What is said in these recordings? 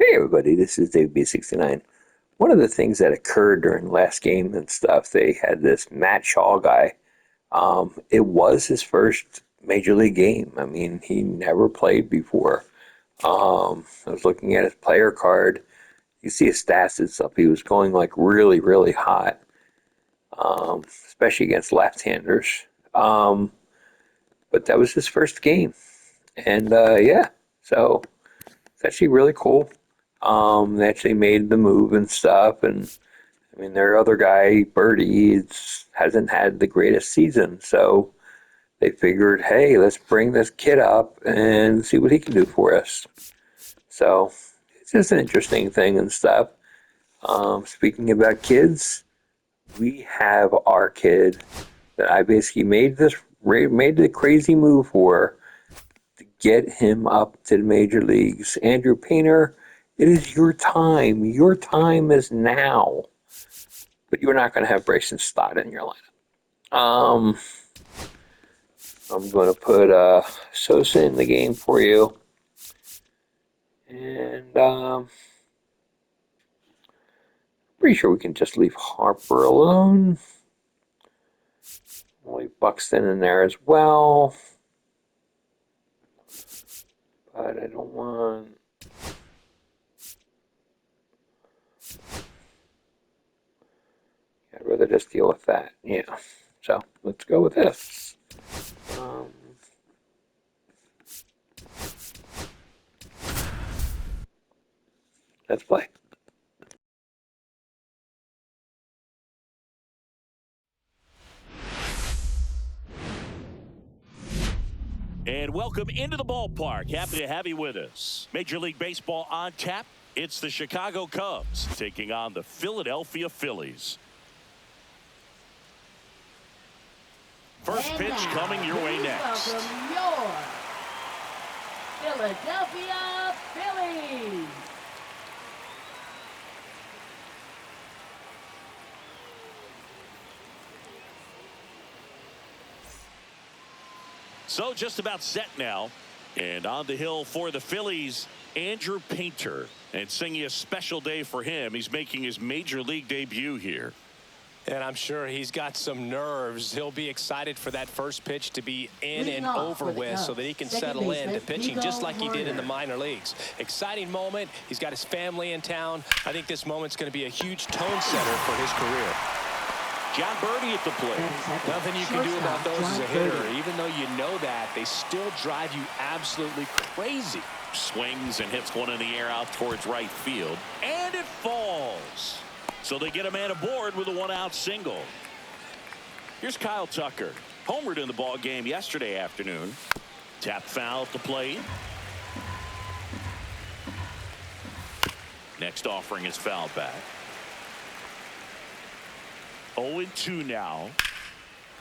Hey everybody, this is Dave B69. One of the things that occurred during the last game and stuff, they had this Matt Shaw guy. It was his first major league game. I mean, he never played before. I was looking at his player card. You see his stats and stuff. He was going like really, really hot, especially against left-handers. But that was his first game, and yeah, so it's actually really cool. They actually made the move and stuff, and I mean their other guy, Birdie, hasn't had the greatest season, so they figured, hey, let's bring this kid up and see what he can do for us. So it's just an interesting thing and stuff. Speaking about kids, we have our kid that I basically made the crazy move for to get him up to the major leagues. Andrew Painter, it is your time. Your time is now. But you're not going to have Bryson Stott in your lineup. I'm going to put Sosa in the game for you. And pretty sure we can just leave Harper alone. We'll leave Buxton in there as well. But I don't want... I'd rather just deal with that. Yeah. So let's go with this. Let's play. And welcome into the ballpark. Happy to have you with us. Major League Baseball on tap. It's the Chicago Cubs taking on the Philadelphia Phillies. First pitch coming your way next. Welcome your Philadelphia Phillies. So just about set now. And on the hill for the Phillies, Andrew Painter. And it's singing a special day for him. He's making his major league debut here. And I'm sure he's got some nerves. He'll be excited for that first pitch to be in and over with so that he can settle in to pitching just like he did in the minor leagues. Exciting moment. He's got his family in town. I think this moment's going to be a huge tone setter for his career. John Birdie at the plate. Nothing you can do about those as a hitter. Even though you know that, they still drive you absolutely crazy. Swings and hits one in the air out towards right field. And it falls. So they get a man aboard with a one-out single. Here's Kyle Tucker. Homered in the ball game yesterday afternoon. Tap foul at the plate. Next offering is foul back. 0-2 now.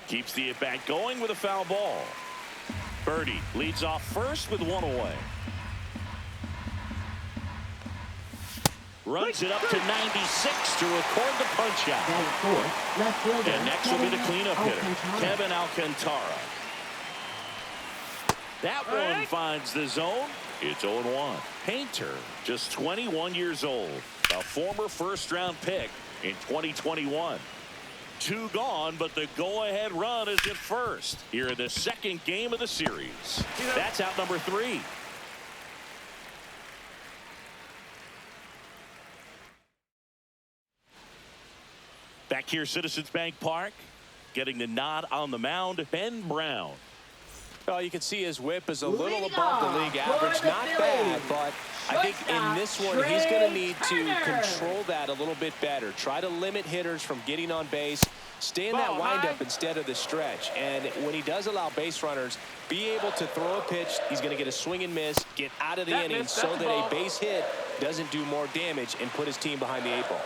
Keeps the at-bat going with a foul ball. Birdie leads off first with one away. Runs it up to 96 to record the punch out. And next will be the cleanup hitter, Kevin Alcantara. That one finds the zone. It's 0-1. Painter, just 21 years old, a former first-round pick in 2021. 2 gone, but the go-ahead run is at first here in the second game of the series. That's out number 3. Back here, Citizens Bank Park, getting the nod on the mound, Ben Brown. Well, you can see his whip is a little above the league average. Not bad, but I think in this one, he's going to need to control that a little bit better. Try to limit hitters from getting on base. Stay in that windup instead of the stretch. And when he does allow base runners, be able to throw a pitch. He's going to get a swing and miss, get out of the inning so that a base hit doesn't do more damage and put his team behind the 8 ball.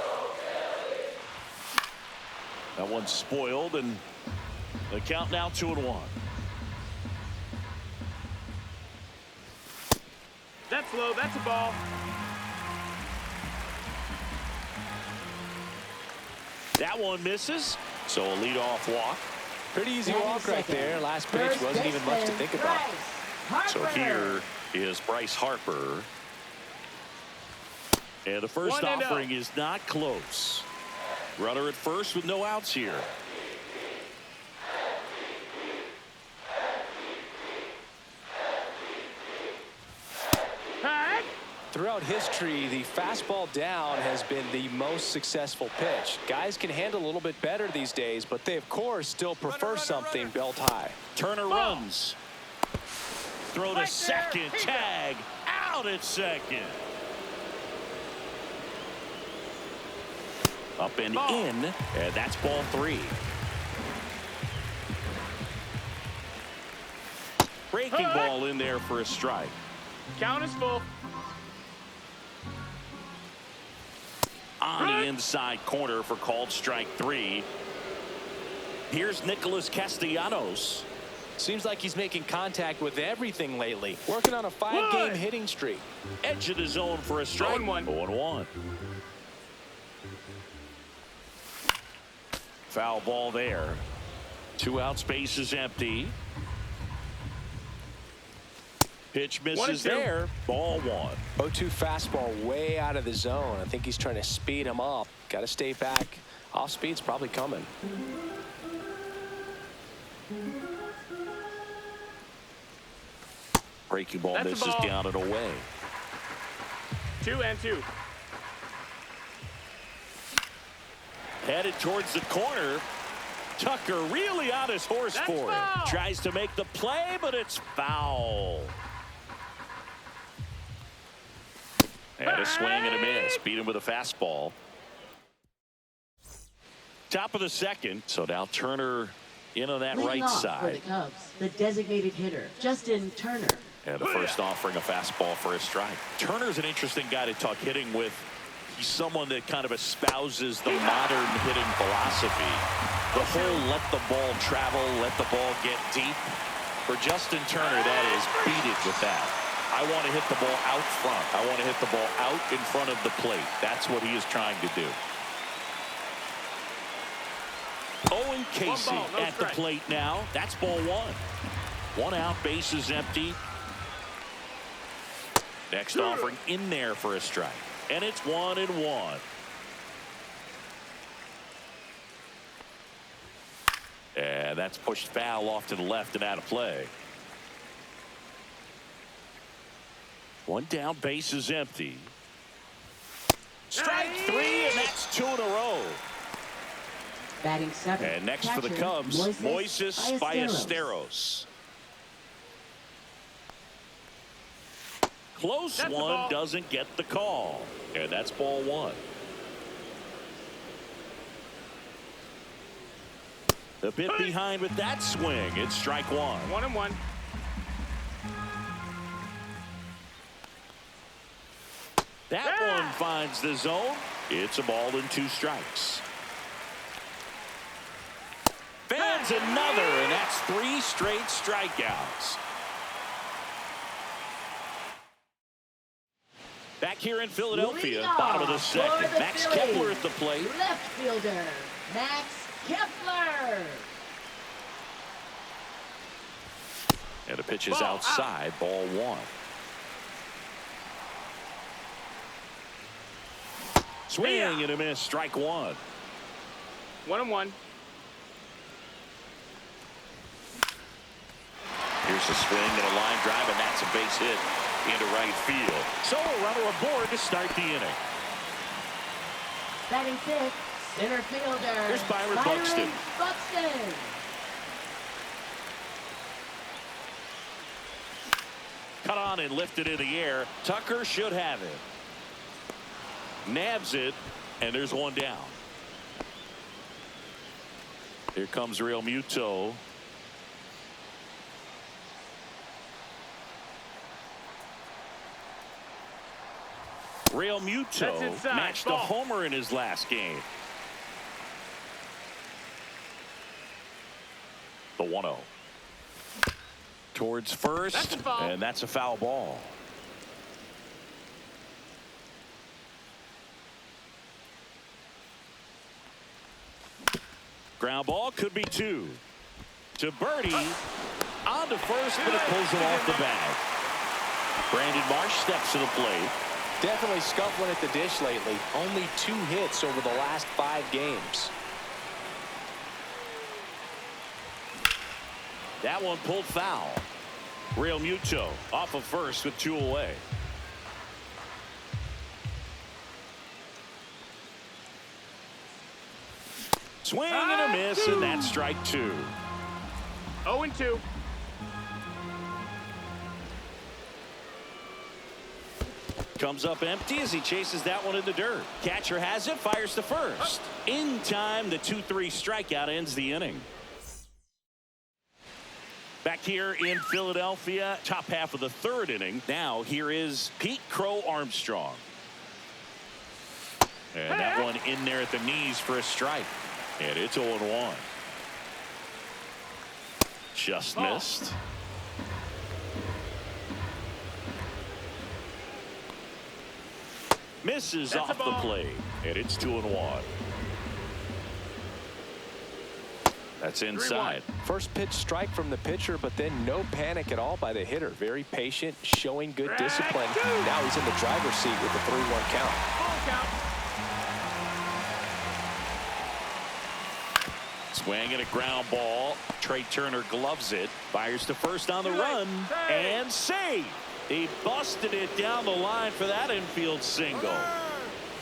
That one's spoiled, and the count now 2-1. That's low. That's a ball. That one misses, so a leadoff walk. Pretty easy walk right there. Last pitch wasn't even much to think about. So here is Bryce Harper. And the first 1-0. offering is not close. Runner at first with no outs here. Hut. Throughout history, the fastball down has been the most successful pitch. Guys can handle a little bit better these days, but they, of course, still prefer something belt high. Turner runs. Throw to second. Tag. Out at second. Up and in. And that's ball 3. Breaking ball in there for a strike. Count is full. On the inside corner for called strike 3. Here's Nicholas Castellanos. Seems like he's making contact with everything lately. Working on a 5-game hitting streak. Edge of the zone for a strike. 0-1. 0-1. Foul ball there. 2 outs, base is empty. Pitch misses 1-2. there. Ball 1. 0-2 fastball way out of the zone. I think he's trying to speed him up. Got to stay back. Off speed's probably coming. Breaking ball That's a misses ball. down and away. 2-2. Headed towards the corner. Tucker really on his horse That's for it. foul. Tries to make the play, but it's foul. And a swing and a miss. Beat him with a fastball. Top of the second. So now Turner in on that Leading right off for side. the Cubs, the designated hitter, Justin Turner. And the first offering a fastball for a strike. Turner's an interesting guy to talk hitting with. He's someone that kind of espouses the modern hitting philosophy. The whole let the ball travel, let the ball get deep. For Justin Turner, that is beat it with that. I want to hit the ball out front. I want to hit the ball out in front of the plate. That's what he is trying to do. Owen Casey One ball, no at the strike. plate now. That's ball 1. 1 out, base is empty. Next offering in there for a strike. And it's 1-1. And that's pushed foul off to the left and out of play. 1 down, base is empty. Strike 3, and that's 2 in a row. Batting 7. And next for the catcher, Cubs, Moises Ballesteros. Close That's the one, ball. doesn't get the call. And that's ball 1. A bit behind with that swing. It's strike 1. 1-1. That one finds the zone. It's a ball and 2 strikes. Fans another, and that's 3 straight strikeouts. Back here in Philadelphia, Leadoff bottom of the for second. the Max Phillies. Kepler at the plate. Left fielder, Max Kepler. And the pitch is Ball out. outside, ball 1. Swing and a miss, strike 1. 1-1. Here's a swing and a line drive, and that's a base hit into right field. So a runner aboard to start the inning. Batting 5th, center fielder. Here's Byron Buxton. Buxton. Cut on and lifted in the air. Tucker should have it. Nabs it, and there's 1 down. Here comes Real Muto. Real That's Muto inside. matched a Ball. homer in his last game. The 1-0. Towards first, That's a foul. and that's a foul ball. Ground ball could be 2. To Birdie. On to first, but it pulls it off the bag. Brandon Marsh steps to the plate. Definitely scuffling at the dish lately. Only 2 hits over the last 5 games. That one pulled foul. Real Muto off of first with 2 away. Swing and a miss, and that's strike 2. 0-2. Comes up empty as he chases that one in the dirt. Catcher has it, fires to first. In time, the 2-3 strikeout ends the inning. Back here in Philadelphia, top half of the 3rd inning. Now here is Pete Crow Armstrong. And that one in there at the knees for a strike. And it's 0-1. Just missed. Misses off the plate. And it's 2-1. That's inside. First pitch strike from the pitcher, but then no panic at all by the hitter. Very patient, showing good discipline. Now he's in the driver's seat with the 3-1 count. Full count. Swing and a ground ball. Trey Turner gloves it. Fires to first on the run. And save. He busted it down the line for that infield single.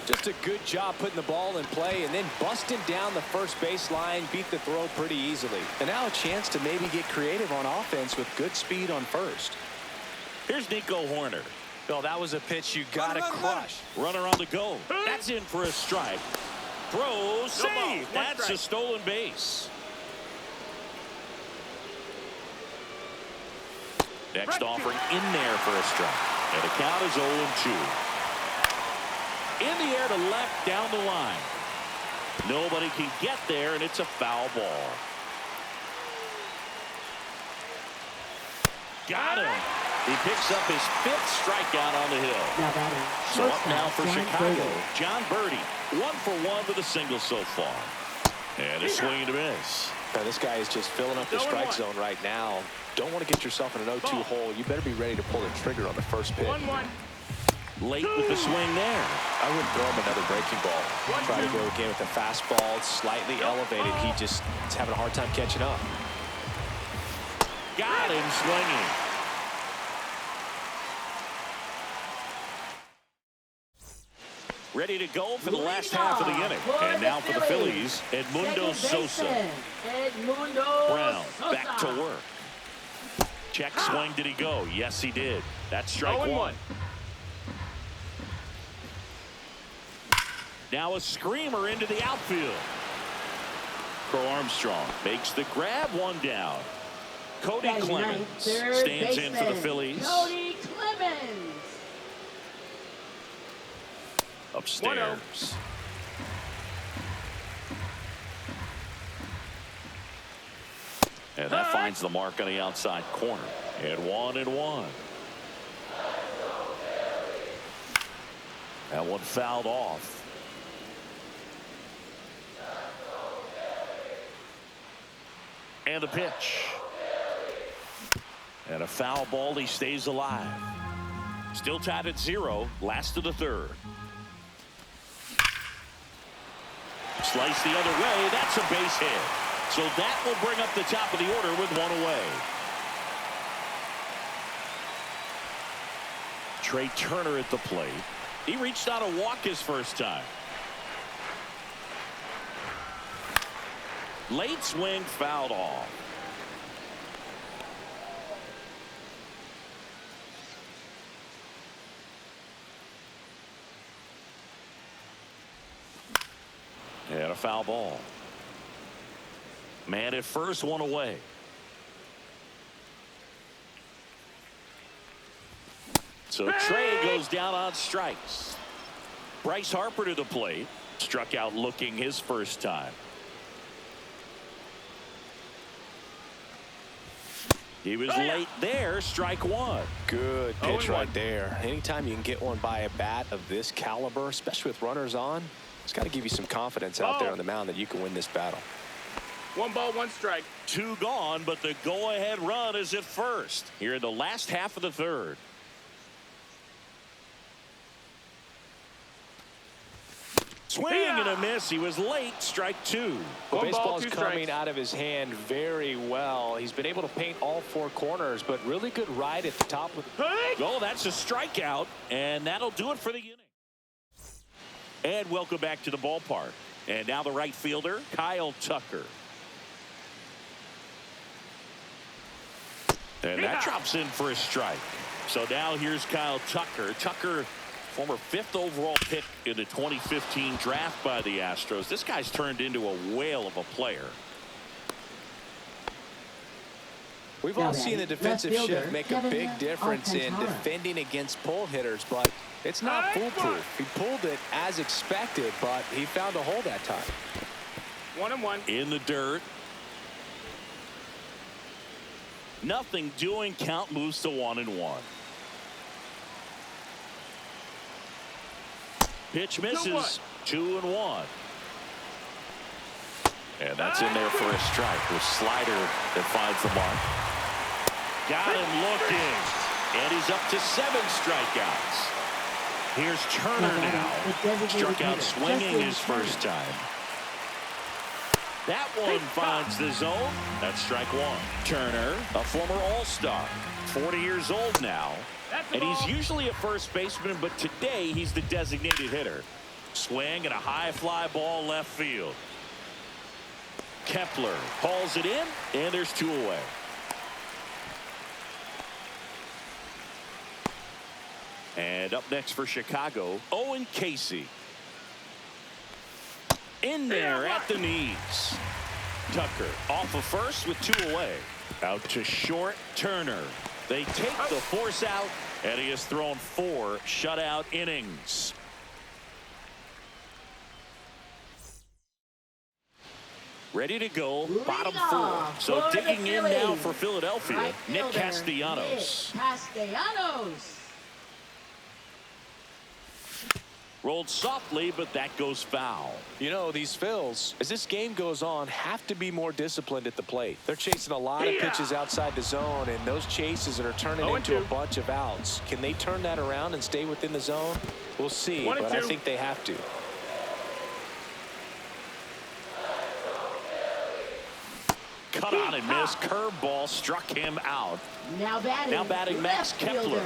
Just a good job putting the ball in play and then busting down the first base line. Beat the throw pretty easily. And now a chance to maybe get creative on offense with good speed on first. Here's Nico Horner. Oh, that was a pitch you got to crush. Runner on the go. That's in for a strike. Throw, save. That's a stolen base. Next offering in there for a strike. And the count is 0-2. In the air to left down the line. Nobody can get there, and it's a foul ball. Got him. He picks up his 5th strikeout on the hill. Now batting. So up now for John Chicago. Birdie. John Birdie, 1 for 1 with a single so far. And a swing and a miss. Now, this guy is just filling up the strike zone right now. Don't want to get yourself in an 0-2 hole. You better be ready to pull the trigger on the first pitch. 1-1. Late with the swing there. I wouldn't throw him another breaking ball. Try to go again with the fastball, slightly elevated. He just is having a hard time catching up. Got him swinging. Ready to go for the last half of the inning. And now for the Phillies, Edmundo Sosa. Brown back to work. Check swing. Did he go? Yes, he did. That's strike 1. Now a screamer into the outfield. Crow Armstrong makes the grab, 1 down. Cody Clemens stands in for the Phillies. Cody Clemens. Upstairs. And that finds the mark on the outside corner. And 1-1. That one fouled off. And a pitch. And a foul ball. He stays alive. Still tied at 0. Last of the 3rd. Slice the other way. That's a base hit. So that will bring up the top of the order with 1 away. Trey Turner at the plate. He reached out a walk his first time. Late swing fouled off. And a foul ball. Man at first, 1 away. So Trey goes down on strikes. Bryce Harper to the plate. Struck out looking his first time. He was late there. Strike 1. Good pitch right there. Anytime you can get one by a bat of this caliber, especially with runners on, it's got to give you some confidence out there on the mound that you can win this battle. 1 ball, 1 strike. 2 gone, but the go-ahead run is at first here in the last half of the 3rd. Swing and a miss. He was late. Strike two. The One ball, baseball's two coming strikes. out of his hand very well. He's been able to paint all four corners, but really good ride at the top. Oh, that's a strikeout, and that'll do it for the inning. And welcome back to the ballpark. And now the right fielder, Kyle Tucker. And that drops in for a strike. So now here's Kyle Tucker. Tucker, former 5th overall pick in the 2015 draft by the Astros. This guy's turned into a whale of a player. We've all seen the defensive shift make a big difference in defending against pull hitters, but it's not foolproof. He pulled it as expected, but he found a hole that time. 1-1. In the dirt. Nothing doing. Count moves to 1-1. Pitch misses. 2-1. And that's in there for a strike with slider that finds the mark. Got him looking. And he's up to 7 strikeouts. Here's Turner now. Struck out swinging his first time. That one finds the zone. That's strike one. Turner, a former All-Star, 40 years old now. And he's usually a first baseman, but today he's the designated hitter. Swing and a high fly ball left field. Kepler hauls it in, and there's 2 away. And up next for Chicago, Owen Casey. In there at the knees. Tucker off of first with 2 away. Out to short, Turner. They take the force out, and he has thrown 4 shutout innings. Ready to go, bottom 4. So digging in now for Philadelphia, Nick Castellanos. Rolled softly, but that goes foul. You know, these Phils, as this game goes on, have to be more disciplined at the plate. They're chasing a lot of pitches outside the zone, and those chases that are turning into a bunch of outs. Can they turn that around and stay within the zone? We'll see, but I think they have to. Cut on and miss. Curveball struck him out. Now batting Max Kepler.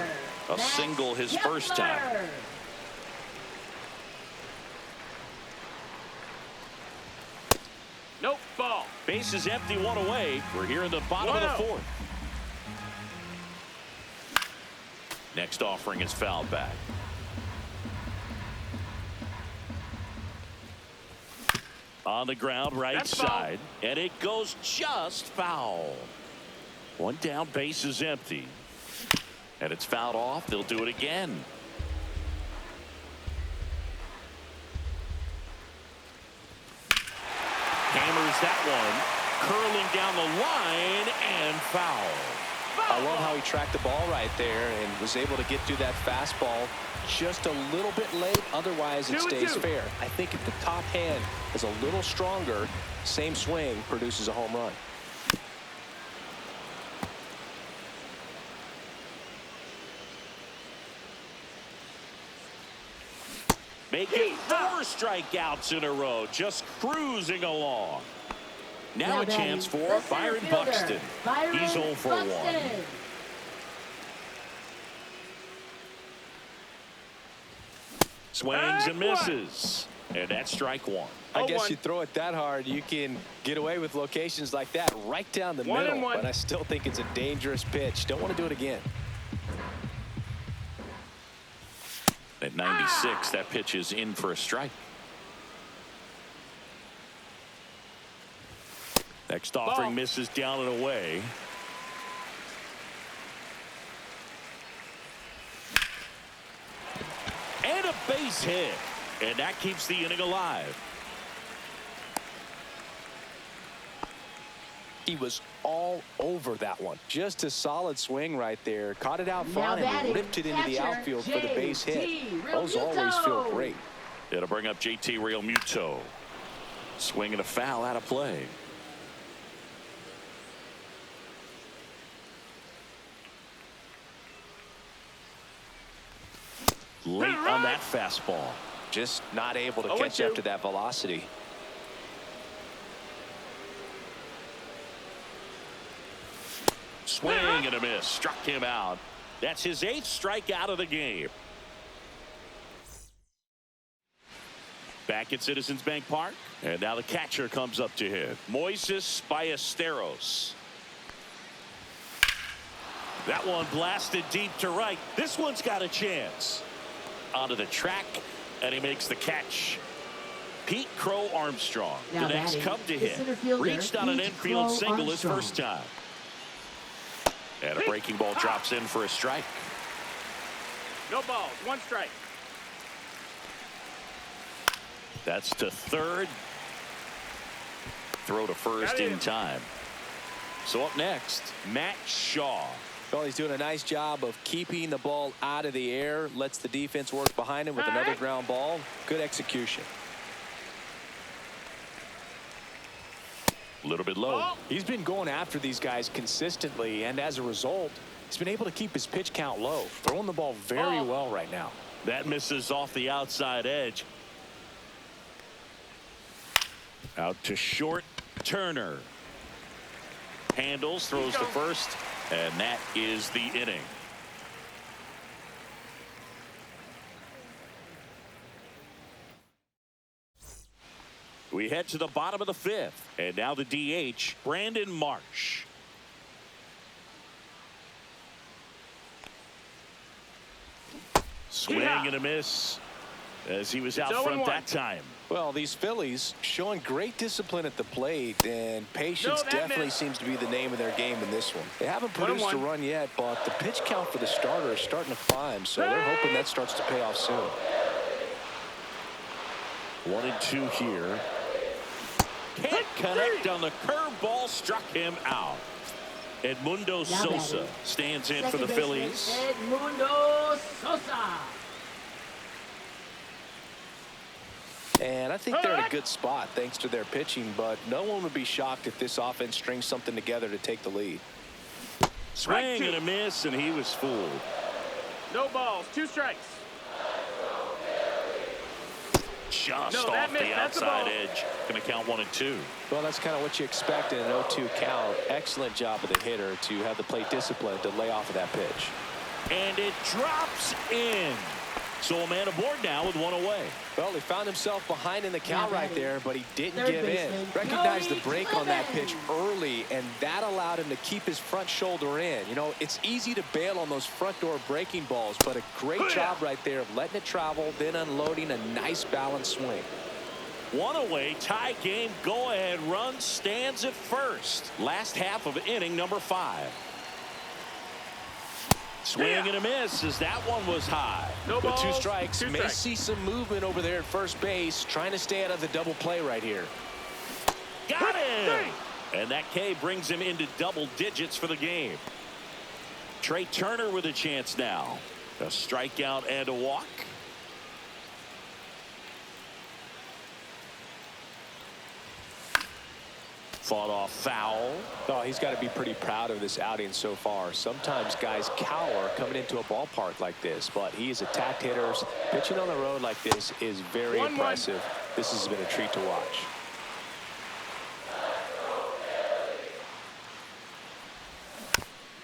A single his first time. Nope, ball. Base is empty, 1 away. We're here in the bottom of the 4th. Next offering is fouled back. On the ground, right side. And it goes just foul. 1 down, base is empty. And it's fouled off. They'll do it again. Hammers that one, curling down the line, and foul. I love how he tracked the ball right there and was able to get through that fastball just a little bit late. Otherwise, it stays fair. I think if the top hand is a little stronger, same swing produces a home run. Making 4 strikeouts in a row, just cruising along. Now a chance for Byron Buxton. He's 0 for 1. Swings and misses. And that's strike 1. I guess you throw it that hard, you can get away with locations like that right down the middle. But I still think it's a dangerous pitch. Don't want to do it again. At 96, that pitch is in for a strike. Next offering misses down and away. And a base hit. And that keeps the inning alive. He was all over that one. Just a solid swing right there. Caught it out front and ripped it into the outfield for the base hit. Those always feel great. It'll bring up JT Realmuto. Swing and a foul out of play. Late on that fastball. just not able to 0-2. catch up to that velocity. Swing and a miss. Struck him out. That's his 8th strikeout of the game. Back at Citizens Bank Park. And now the catcher comes up to him. Moises Ballesteros. That one blasted deep to right. This one's got a chance. Onto the track, and he makes the catch. Pete Crow Armstrong, Now the next batting, Cub to the hit. center fielder, Reached on an Pete infield Crow single Armstrong. his first time. And a breaking ball drops in for a strike. No balls. 1 strike. That's to third. Throw to first Got it. in time. So up next, Matt Shaw. Well, he's doing a nice job of keeping the ball out of the air. Lets the defense work behind him with another ground ball. Good execution. A little bit low. He's been going after these guys consistently, and as a result, he's been able to keep his pitch count low. Throwing the ball very well right now. That misses off the outside edge. Out to short, Turner. Handles, throws to first, and that is the inning. We head to the bottom of the 5th, and now the DH, Brandon Marsh. Swing and a miss as he was out front that time. Well, these Phillies showing great discipline at the plate, and patience definitely seems to be the name of their game in this one. They haven't produced a run yet, but the pitch count for the starter is starting to climb, so they're hoping that starts to pay off soon. 1-2 here. Can't connect on the curveball, struck him out. Edmundo Sosa stands in for the Phillies. Edmundo Sosa. And I think they're in a good spot thanks to their pitching, but no one would be shocked if this offense strings something together to take the lead. Swing and a miss, and he was fooled. No balls. 2 strikes. Just off the outside edge. Going to count 1-2. Well, that's kind of what you expect in an 0-2 count. Excellent job of the hitter to have the plate discipline to lay off of that pitch. And it drops in. So a man aboard now with 1 away. Well, he found himself behind in the count right there, but he didn't give in. Recognized the break on that pitch early, and that allowed him to keep his front shoulder in. You know, it's easy to bail on those front door breaking balls, but a great job right there of letting it travel, then unloading a nice balanced swing. 1 away, tie game, go-ahead run stands at first. Last half of inning number 5. Swing and a miss as that one was high. No With balls, 2 strikes, 2 may strikes. see some movement over there at first base, trying to stay out of the double play right here. Got him! And that K brings him into double digits for the game. Trey Turner with a chance now. A strikeout and a walk. Fought off foul. Oh, he's got to be pretty proud of this outing so far. Sometimes guys cower coming into a ballpark like this, but he has attacked hitters. Pitching on the road like this is very impressive. This has been a treat to watch.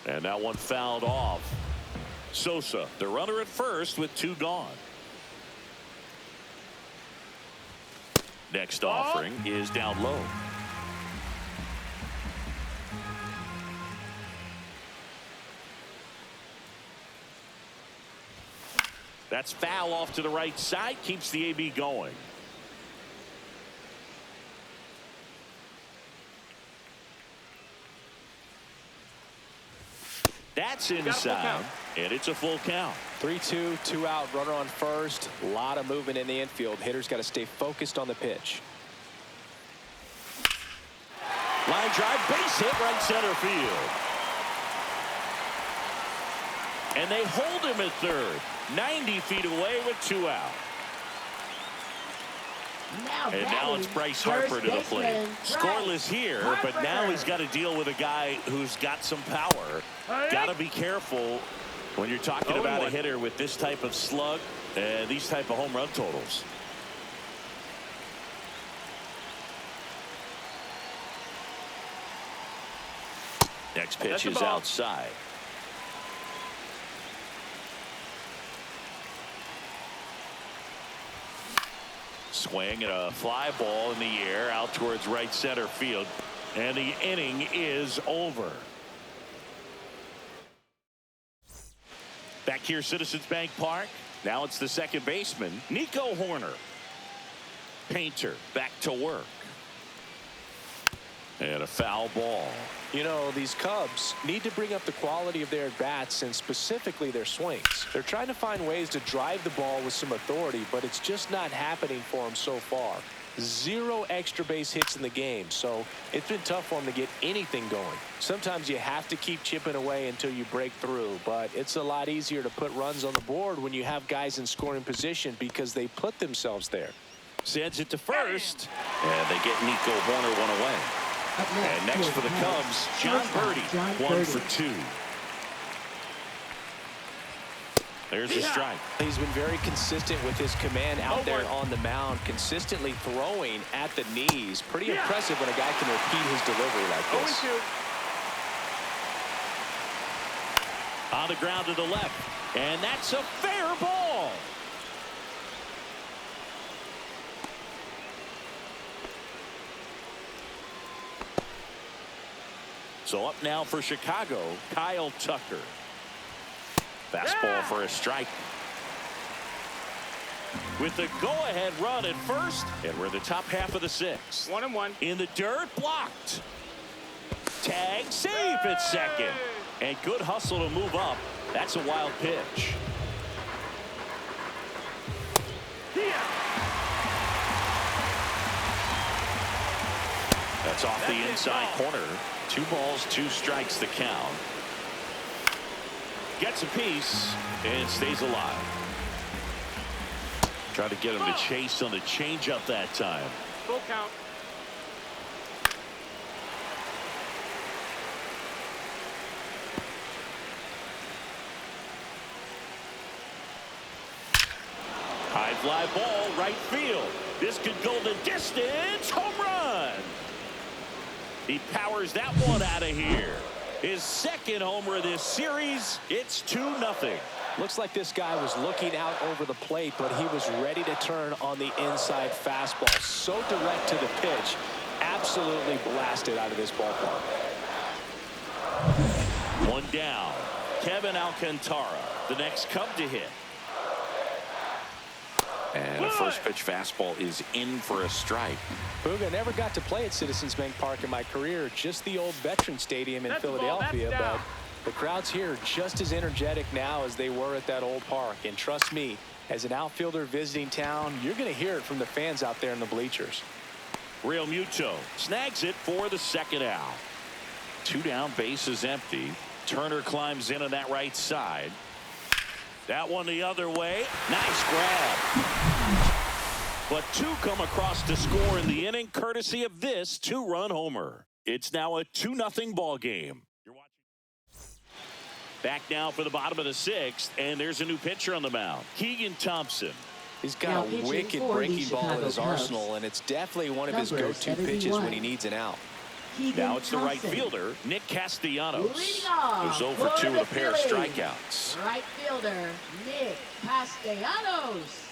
And that one fouled off. Sosa, the runner at first with 2 gone. Next offering is down low. That's foul off to the right side, keeps the AB going. That's inside, and it's a full count. 3-2, 2 out, runner on first. A lot of movement in the infield. Hitter's got to stay focused on the pitch. Line drive, base hit right center field. And they hold him at third. 90 feet away with 2 out. And now it's Bryce Harper to the plate. Scoreless here, but now he's got to deal with a guy who's got some power. Got to be careful when you're talking about a hitter with this type of slug and these type of home run totals. Next pitch That's the is ball. outside. Swing and a fly ball in the air out towards right center field. And the inning is over. Back here, Citizens Bank Park. Now it's the second baseman, Nico Horner. Painter back to work. And a foul ball. You know, these Cubs need to bring up the quality of their at-bats and specifically their swings. They're trying to find ways to drive the ball with some authority, but it's just not happening for them so far. 0 extra base hits in the game, so it's been tough for them to get anything going. Sometimes you have to keep chipping away until you break through, but it's a lot easier to put runs on the board when you have guys in scoring position because they put themselves there. Sends it to first, and they get Nico Horner one away. And next for the Cubs, John Birdie, 1 for 2. There's a strike. He's been very consistent with his command out there on the mound, consistently throwing at the knees. Pretty impressive when a guy can repeat his delivery like this. 0-2. On the ground to the left, and that's a fair ball. So up now for Chicago, Kyle Tucker. Fastball for a strike. With the go-ahead run at first, and we're in the top half of the 6th. 1-1. In the dirt, blocked. Tag, safe at second. And good hustle to move up. That's a wild pitch. That's off the inside corner. 2 balls, 2 strikes the count. Gets a piece and stays alive. Try to get him to chase on the changeup that time. Full count. High fly ball, right field. This could go the distance. Home run. He powers that one out of here. His second homer of this series. It's 2-0. Looks like this guy was looking out over the plate, but he was ready to turn on the inside fastball. So direct to the pitch. Absolutely blasted out of this ballpark. 1 down. Kevin Alcantara, the next Cub to hit. And a first pitch fastball is in for a strike. Booga, never got to play at Citizens Bank Park in my career, just the old Veteran Stadium in That's the ball, Philadelphia, that's but down. the crowds here just as energetic now as they were at that old park. And trust me, as an outfielder visiting town, you're going to hear it from the fans out there in the bleachers. Real Muto snags it for the second out. 2 down, base is empty. Turner climbs in on that right side. That one the other way. Nice grab. But 2 come across to score in the inning, courtesy of this 2-run homer. It's now a 2-0 ball game. You're watching. Back now for the bottom of the 6th, and there's a new pitcher on the mound, Keegan Thompson. He's got a wicked breaking ball in his arsenal, and it's definitely one of his go-to pitches when he needs an out. Now it's the right fielder, Nick Castellanos, Leading off who's 0 for 2 for with a the pair of Phillies. strikeouts. Right fielder, Nick Castellanos.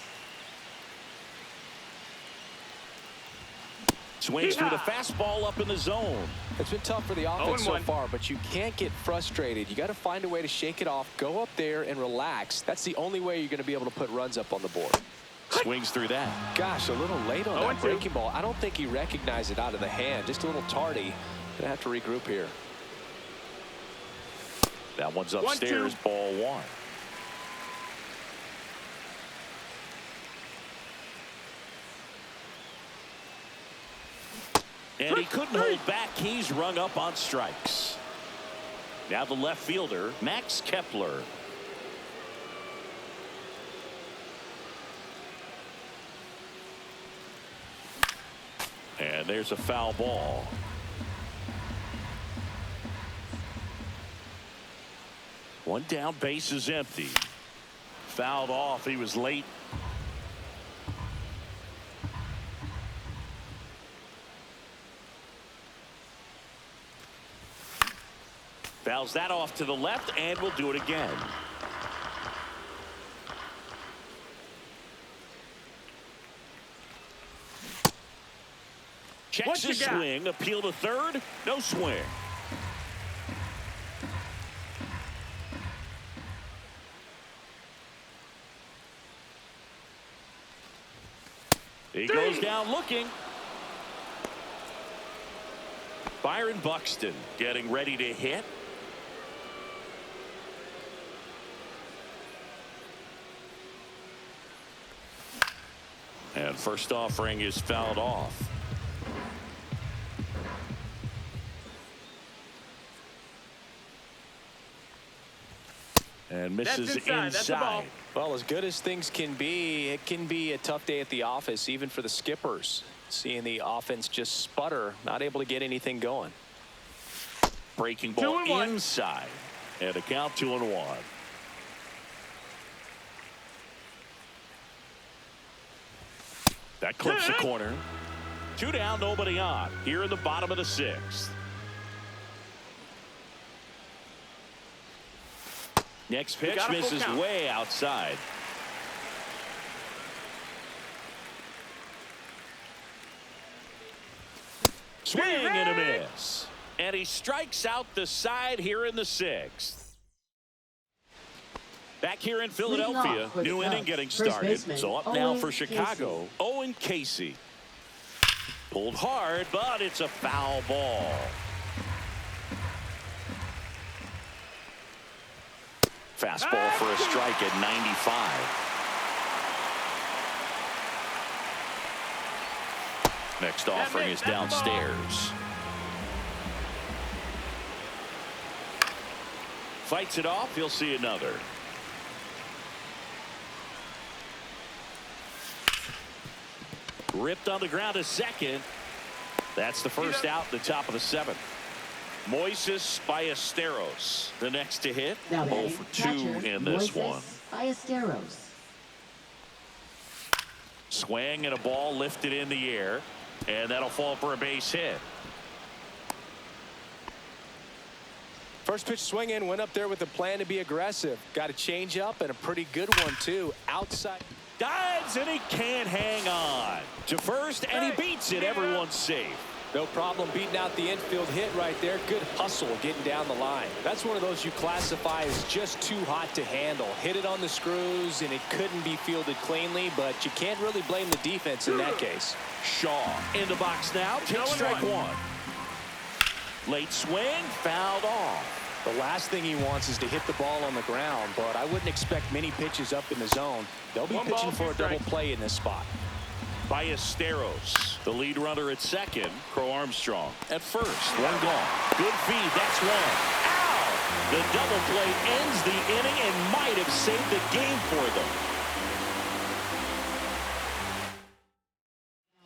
Swings through the fastball up in the zone. It's been tough for the offense so 0-1. far, but you can't get frustrated. You got to find a way to shake it off, go up there and relax. That's the only way you're going to be able to put runs up on the board. Swings through that. Gosh, a little late on that 0-2. breaking ball. I don't think he recognized it out of the hand. Just a little tardy. Gonna have to regroup here. That one's upstairs, 1-2. ball 1. And he couldn't hold back. He's rung up on strikes. Now the left fielder, Max Kepler. And there's a foul ball. One down, base is empty. Fouled off. He was late. Fouls that off to the left, and will do it again. Checks the swing, appeal to third, no swing. He goes down looking. Byron Buxton getting ready to hit. And first offering is fouled off. And misses inside. Well, as good as things can be, it can be a tough day at the office, even for the skippers. Seeing the offense just sputter, not able to get anything going. Breaking ball inside. And a count 2-1. That clips the corner. 2 down, nobody on. Here in the bottom of the 6th. Next pitch misses way outside. Swing and a miss. And he strikes out the side here in the 6th. Back here in Philadelphia, new inning getting started. So up now for Chicago, Owen Casey. Pulled hard, but it's a foul ball. Fastball for a strike at 95. Next offering is downstairs. Fights it off. He'll see another. Ripped on the ground to second. That's the first out in the top of the 7th. Moises Ballesteros, the next to hit. 0 for 2 in this one. Ballesteros. Swing and a ball lifted in the air. And that'll fall for a base hit. First pitch swing in, went up there with a plan to be aggressive. Got a change up and a pretty good one, too. Outside. Dives and he can't hang on to first, and he beats it. Everyone's safe. No problem beating out the infield hit right there. Good hustle getting down the line. That's one of those you classify as just too hot to handle. Hit it on the screws, and it couldn't be fielded cleanly, but you can't really blame the defense in that case. Shaw in the box now. Takes strike 1. Late swing, fouled off. The last thing he wants is to hit the ball on the ground, but I wouldn't expect many pitches up in the zone. They'll be pitching for a double play in this spot. Ballesteros, the lead runner at second. Crow Armstrong at first. 1 gone. Good feed. That's 1. Ow! The double play ends the inning and might have saved the game for them.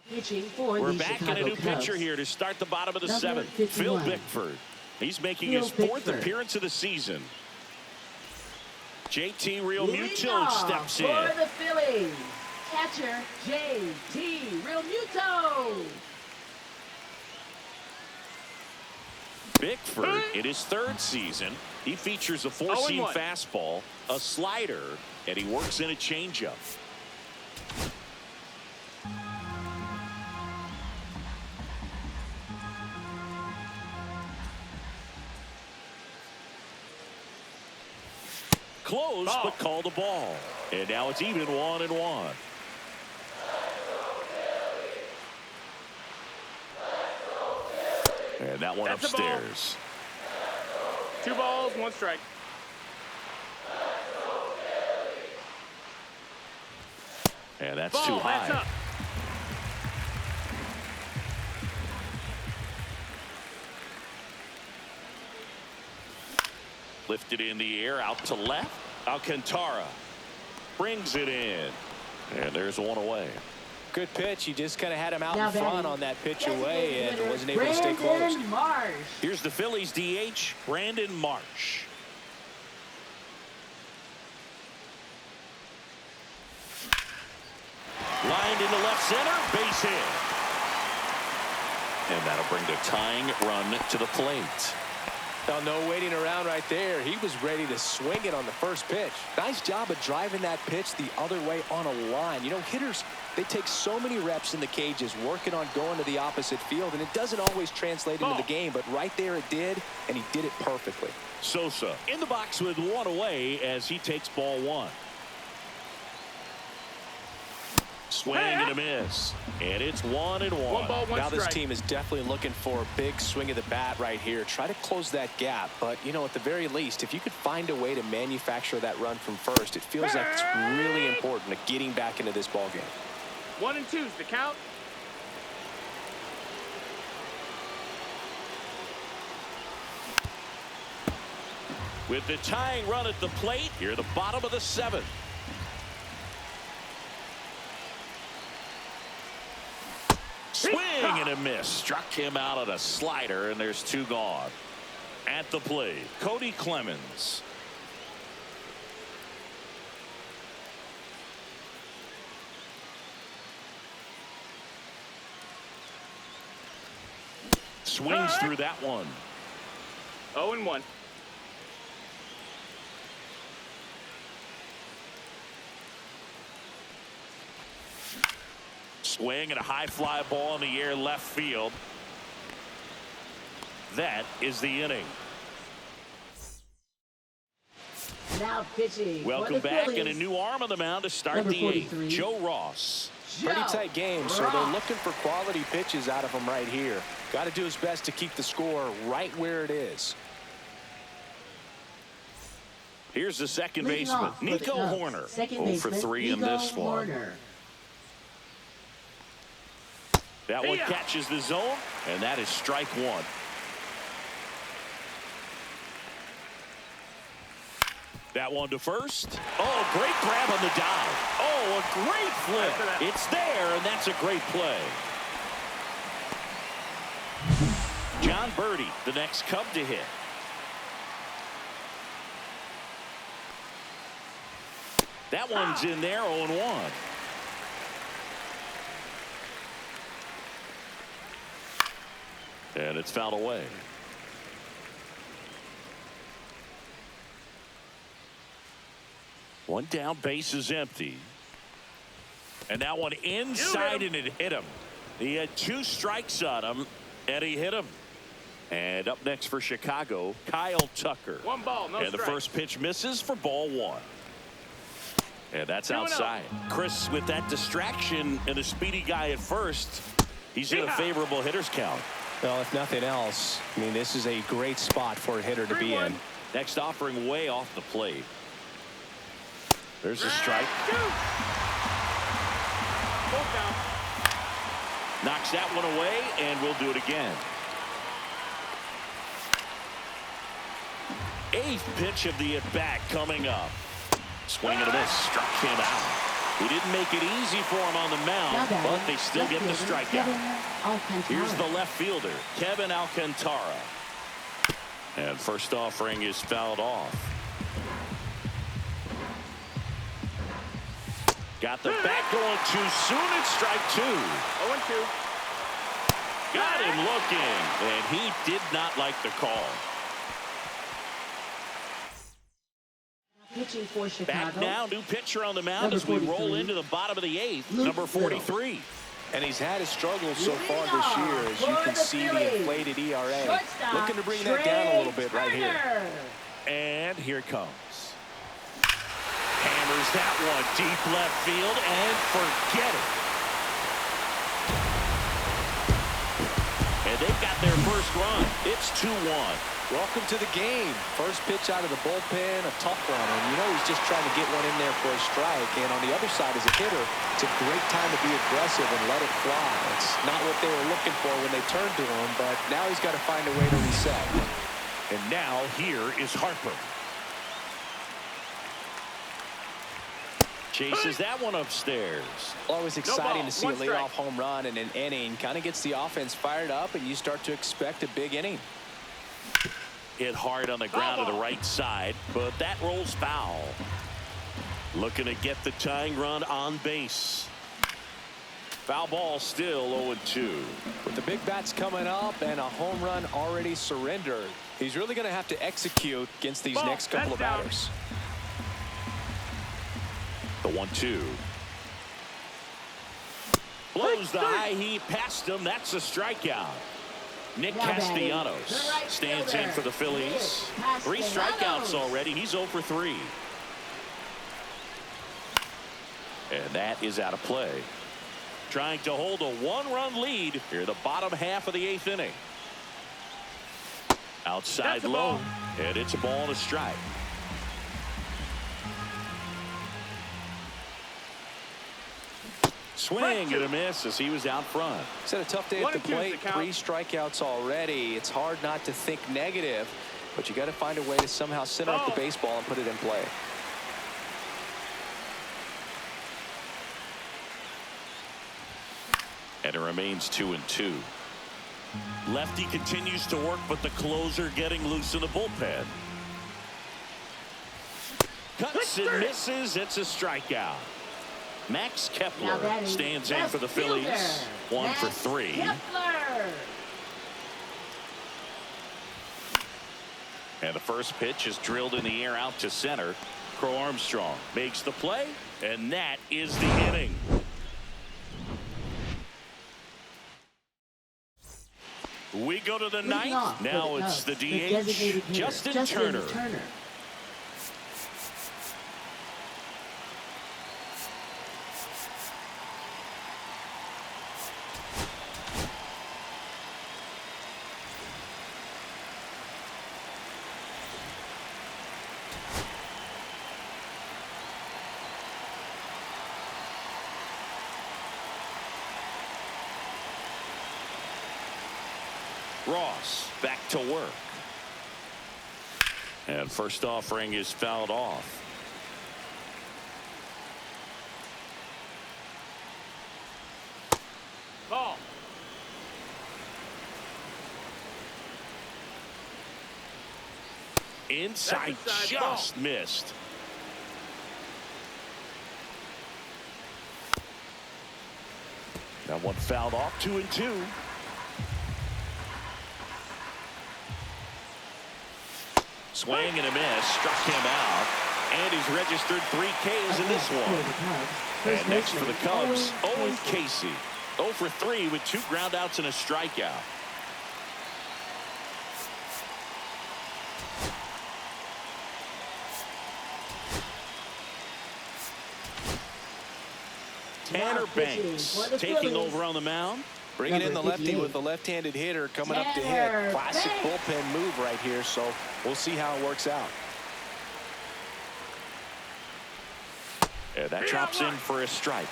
Pitching for We're the back Chicago in a new Cubs. pitcher here to start the bottom of the Number 7th. 51. Phil Bickford. He's making his 4th appearance of the season. JT Real Muto steps in. For the Phillies, catcher JT Realmuto. Bickford in his 3rd season. He features a 4-seam fastball, a slider, and he works in a changeup. Close, but called a ball. And now it's even 1-1. And that one upstairs. 2 balls, 1 strike. And that's too high. That's up. Lifted in the air, out to left. Alcantara brings it in. And there's 1 away. Good pitch. He just kind of had him out Now in front batting, on that pitch designated away and hitter, wasn't able to stay close. Brandon Marsh. Here's the Phillies DH, Brandon Marsh. Lined into left center, base hit. And that'll bring the tying run to the plate. Oh, no waiting around right there. He was ready to swing it on the first pitch. Nice job of driving that pitch the other way on a line. You know, hitters, they take so many reps in the cages working on going to the opposite field, and it doesn't always translate into the game, but right there it did, and he did it perfectly. Sosa in the box with one away as he takes ball one. Swing and a miss. And it's 1-1. One ball, one now strike. this team is definitely looking for a big swing of the bat right here. Try to close that gap. But, you know, at the very least, if you could find a way to manufacture that run from first, it feels like it's really important to getting back into this ball game. 1 and 2's the count. With the tying run at the plate, here the bottom of the 7th. Swing and a miss. Struck him out on a slider, and there's 2 gone. At the plate, Cody Clemens. Swings through that one. 0 and 1. Swing and a high fly ball in the air left field. That is the inning. Now pitching. Welcome back, and a new arm on the mound to start Number the 43. 8th. Joe Ross. Pretty tight game, so they're looking for quality pitches out of him right here. Got to do his best to keep the score right where it is. Here's the second Leading baseman, off for the Nico Cubs, Horner. second 0 for baseman, 3 in Nico this one. Horner. That one catches the zone, and that is strike 1. That one to first. Oh, great grab on the dive. Oh, a great flip. It's there, and that's a great play. John Birdie, the next Cub to hit. That one's in there, 0-1. And it's fouled away. One down, base is empty. And that one inside, and it hit him. He had 2 strikes on him, and he hit him. And up next for Chicago, Kyle Tucker. 1 ball, no and the strike. first pitch misses for ball 1. And that's outside. Chris, with that distraction and a speedy guy at first, he's in a favorable hitter's count. Well, if nothing else, I mean, this is a great spot for a hitter to be in. Next offering way off the plate. There's a strike. Knocks that one away, and we'll do it again. 8th pitch of the at-bat coming up. Swing and a miss. Struck him out. He didn't make it easy for him on the mound, but they still get the strikeout. Here's the left fielder, Kevin Alcantara. And first offering is fouled off. Got the bat going too soon. It's strike 2. 0-2. Got him looking, and he did not like the call. Pitching for Back Chicago. now, new pitcher on the mound Number as we 43. roll into the bottom of the 8th. Luke Number 43. And he's had his struggles so Leading far this year, as you off can for see the the Phillies. inflated ERA. Shortstop, Looking to bring that down a little bit right here. Turner. And here it comes. Hammers that one deep left field, and forget it. And they've got their first run. It's 2-1. Welcome to the game. First pitch out of the bullpen, a tough one. And you know he's just trying to get one in there for a strike. And on the other side, as a hitter, it's a great time to be aggressive and let it fly. It's not what they were looking for when they turned to him, but now he's got to find a way to reset. And now here is Harper. Chases that one upstairs. Always exciting ball, to see a 1 strike. leadoff home run in an inning. Kind of gets the offense fired up, and you start to expect a big inning. Hit hard on the ground to the right side, but that rolls foul. Looking to get the tying run on base. Foul ball, still 0-2. With the big bats coming up and a home run already surrendered, he's really going to have to execute against these next couple of batters. The 1-2. Blows the high heat past him. That's a strikeout. Nick Castellanos stands in for the Phillies. 3 strikeouts already. He's 0 for 3. And that is out of play. Trying to hold a 1-run lead here in the bottom half of the 8th inning. Outside low, and it's a ball and a strike. Swing and a miss as he was out front. He's had a tough day at the plate. 3 strikeouts already. It's hard not to think negative, but you got to find a way to somehow center up the baseball and put it in play. And it remains 2-2. Lefty continues to work, but the closer getting loose in the bullpen. Cuts and misses. It's a strikeout. Max Kepler stands in for the Phillies. 1 for 3. And the first pitch is drilled in the air out to center. Crow Armstrong makes the play, and that is the inning. We go to the 9th. Now it's the DH, Justin Turner. Ross back to work. And first offering is fouled off. Ball. Inside just missed. That one fouled off. 2-2. Swing and a miss, struck him out, and he's registered 3 Ks in this one. And next for the Cubs, Owen Casey, 0 for 3 with 2 groundouts and a strikeout. Tanner Banks taking over on the mound. Bringing in the lefty with the left-handed hitter coming up to hit. Classic bullpen move right here, so we'll see how it works out. And that drops in for a strike.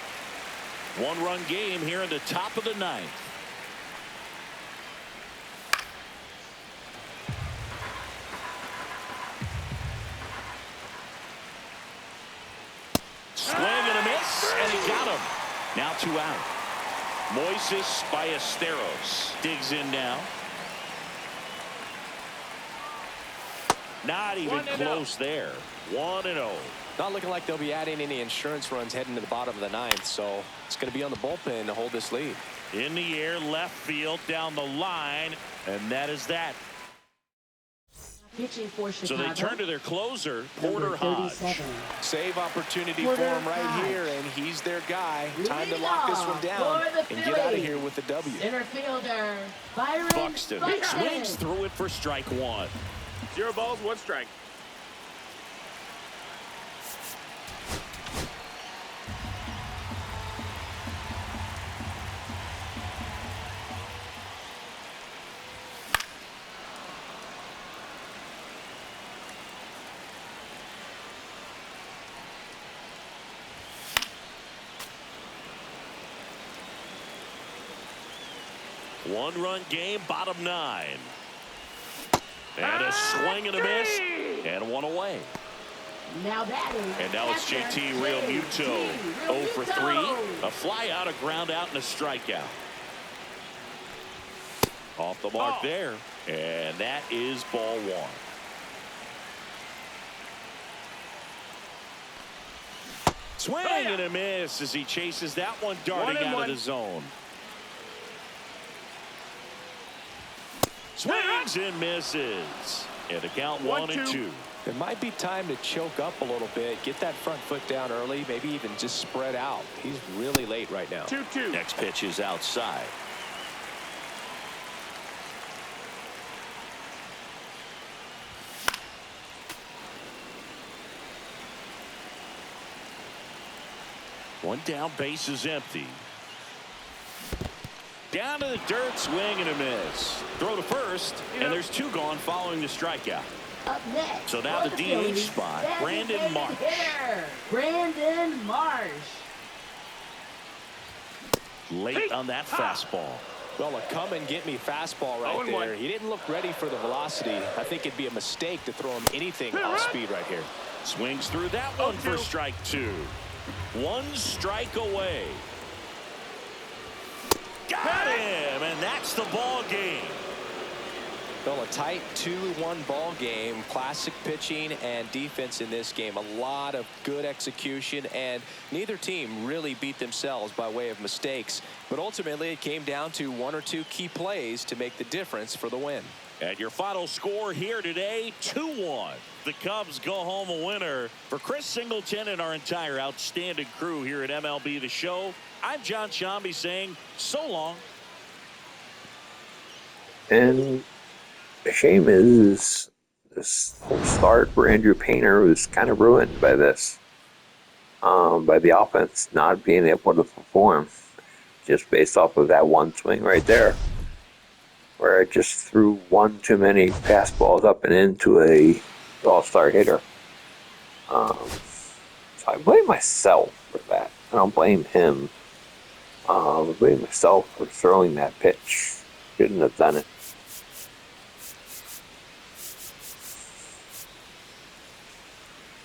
1-run game here in the top of the 9th. Swing and a miss, and he got him. Now 2 out. Moises Ballesteros digs in now. Not even close there. 1-0. Not looking like they'll be adding any insurance runs heading to the bottom of the 9th, so it's going to be on the bullpen to hold this lead. In the air, left field, down the line, and that is that. Pitching for Chicago. So they turn to their closer, Porter Hodge. Save opportunity for him right here, and he's their guy. Time to lock this one down and get out of here with the W. Center fielder, Byron Buxton swings through it for strike 1. 0 balls, 1 strike. One-run game, bottom 9. And a swing and a miss, and 1 away. Now batting. And now it's JT Realmuto, 0 for 3. A fly out, a ground out, and a strikeout. Off the mark there, and that is ball 1. Swing and a miss as he chases that one darting out of the zone. Swings and misses. And the count 1-2. It might be time to choke up a little bit, get that front foot down early, maybe even just spread out. He's really late right now. 2-2. Next pitch is outside. One down, base is empty. Down to the dirt, swing and a miss. Throw to first, and there's 2 gone following the strikeout. Up next. So now for the DH Phillies, spot, Brandon designated Marsh. hitter, Brandon Marsh. Late on that fastball. Well, a come and get me fastball right there. He didn't look ready for the velocity. I think it'd be a mistake to throw him anything off speed right here. Swings through that one for strike 2. 1 strike away. Got him, and that's the ball game. Well, a tight 2-1 ball game. Classic pitching and defense in this game. A lot of good execution, and neither team really beat themselves by way of mistakes. But ultimately, it came down to 1 or 2 key plays to make the difference for the win. And your final score here today, 2-1. The Cubs go home a winner. For Chris Singleton and our entire outstanding crew here at MLB The Show, I'm John Shambi saying so long. And the shame is this whole start for Andrew Painter was kind of ruined by this, by the offense not being able to perform, just based off of that one swing right there, where it just threw one too many fastballs up and into a all-star hitter. So I blame myself for that. I don't blame him. I blame myself for throwing that pitch. Shouldn't have done it.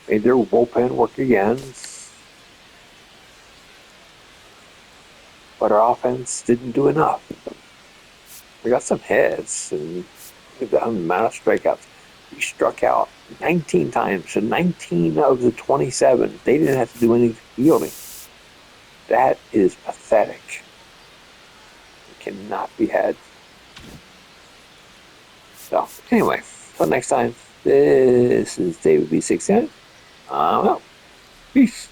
Made their bullpen work again, but our offense didn't do enough. We got some hits and the amount of strikeouts. We struck out 19 times, so 19 of the 27. They didn't have to do any fielding. That is pathetic. It cannot be had. So, anyway, until next time, this is David B69. Well, peace.